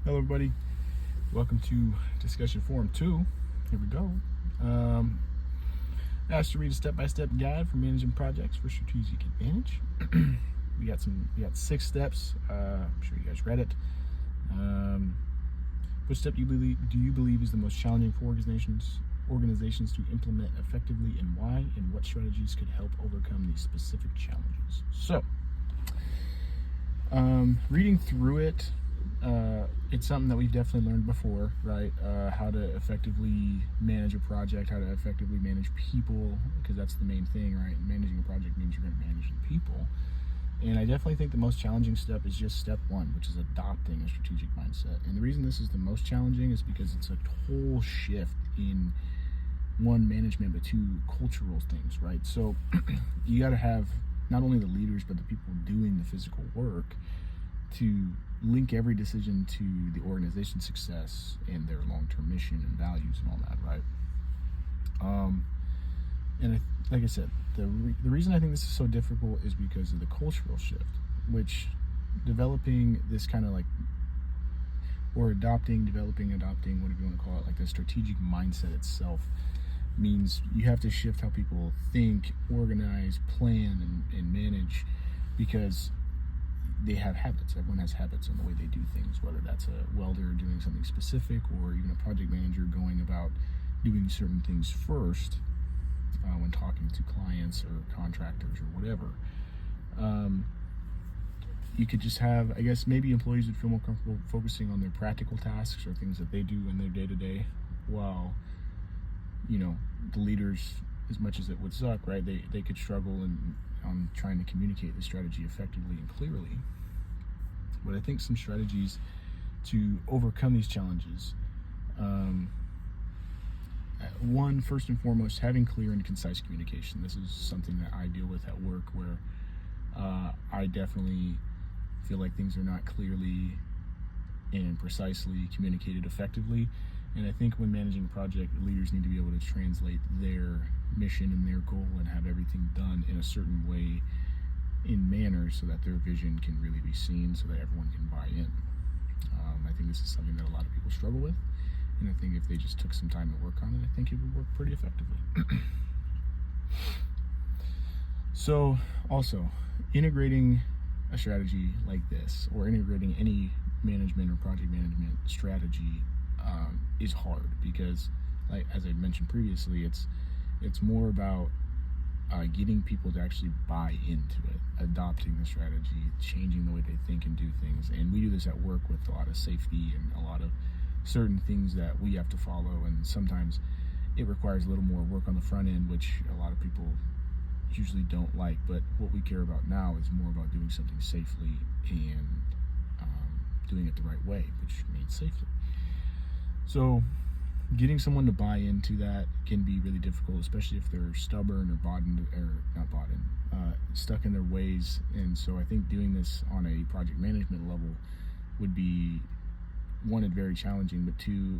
Hello everybody, welcome to discussion forum 2. Here we go. Asked to read a step-by-step guide for managing projects for strategic advantage. we got 6 steps. I'm sure you guys read it. Which step do you believe is the most challenging for organizations to implement effectively, and why, and what strategies could help overcome these specific challenges? So reading through it, it's something that we've definitely learned before, right? How to effectively manage a project, how to effectively manage people, because that's the main thing, right? Managing a project means you're going to manage the people. And I definitely think the most challenging step is just step 1, which is adopting a strategic mindset. And the reason this is the most challenging is because it's a total shift in, 1, management, but 2, cultural things, right? So you got to have not only the leaders, but the people doing the physical work to link every decision to the organization's success and their long-term mission and values and all that, right? Like I said, the reason I think this is so difficult is because of the cultural shift, which developing this kind of like, or adopting, whatever you want to call it, like the strategic mindset itself, means you have to shift how people think, organize, plan, and manage, because they have habits. Everyone has habits on the way they do things, whether that's a welder doing something specific, or even a project manager going about doing certain things first when talking to clients or contractors or whatever. You could just have, I guess, maybe employees would feel more comfortable focusing on their practical tasks or things that they do in their day-to-day, while, the leaders, as much as it would suck, right, they could struggle on trying to communicate the strategy effectively and clearly. But I think some strategies to overcome these challenges, 1, first and foremost, having clear and concise communication. This is something that I deal with at work, where I definitely feel like things are not clearly and precisely communicated effectively. And I think when managing a project, leaders need to be able to translate their mission and their goal and have everything done in a certain way, in manner, so that their vision can really be seen, so that everyone can buy in. I think this is something that a lot of people struggle with, and I think if they just took some time to work on it, I think it would work pretty effectively. So also, integrating a strategy like this, or integrating any management or project management strategy, is hard, because, like, as I mentioned previously, it's more about getting people to actually buy into it, adopting the strategy, changing the way they think and do things. And we do this at work with a lot of safety and a lot of certain things that we have to follow, and sometimes it requires a little more work on the front end, which a lot of people usually don't like. But what we care about now is more about doing something safely and doing it the right way, which means safely. So getting someone to buy into that can be really difficult, especially if they're stubborn or stuck in their ways. And so I think doing this on a project management level would be, 1, very challenging, but 2,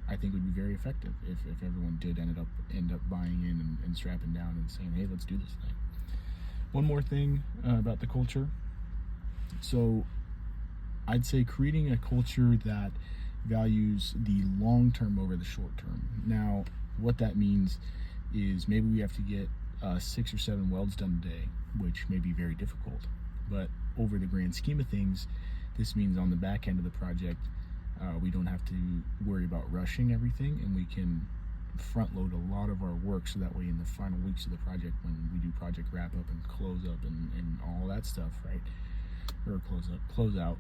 I think would be very effective if everyone did end up buying in and strapping down and saying, hey, let's do this thing. One more thing about the culture. So I'd say creating a culture that values the long term over the short term. Now, what that means is maybe we have to get 6 or 7 welds done today, which may be very difficult, but over the grand scheme of things, this means on the back end of the project, we don't have to worry about rushing everything, and we can front load a lot of our work, so that way in the final weeks of the project, when we do project wrap up and close up and all that stuff, right, or close out,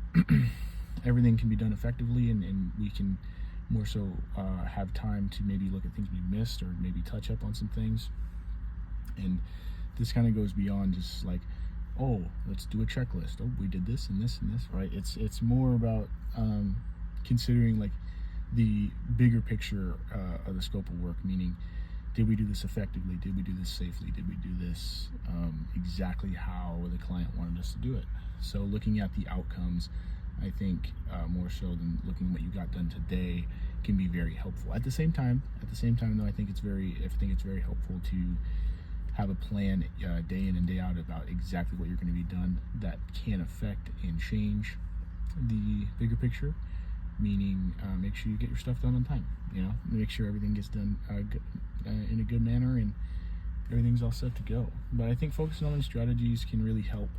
everything can be done effectively, and we can more so have time to maybe look at things we missed, or maybe touch up on some things. And this kind of goes beyond just like, oh, let's do a checklist. Oh, we did this and this and this, right? It's more about considering like the bigger picture of the scope of work, meaning, did we do this effectively? Did we do this safely? Did we do this exactly how the client wanted us to do it? So looking at the outcomes, I think more so than looking at what you got done today, can be very helpful. At the same time though, I think it's very helpful to have a plan day in and day out about exactly what you're going to be done that can affect and change the bigger picture. meaning make sure you get your stuff done on time. Make sure everything gets done in a good manner and everything's all set to go. But I think focusing on these strategies can really help,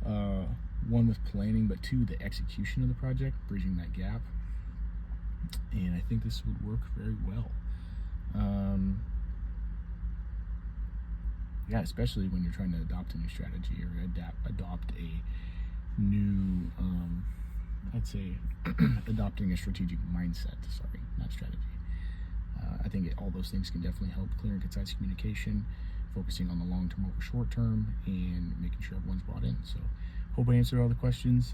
one, with planning, but two, the execution of the project, bridging that gap. And I think this would work very well. Yeah, especially when you're trying to adopt a new strategy or adopt a new, I'd say, adopting a strategic mindset. Sorry, not strategy. I think all those things can definitely help clear and concise communication, focusing on the long term over short term, and making sure everyone's bought in. So, hope I answered all the questions.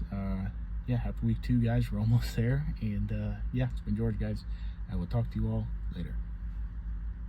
Yeah, happy week 2, guys. We're almost there. And yeah, it's been George, guys. I will talk to you all later.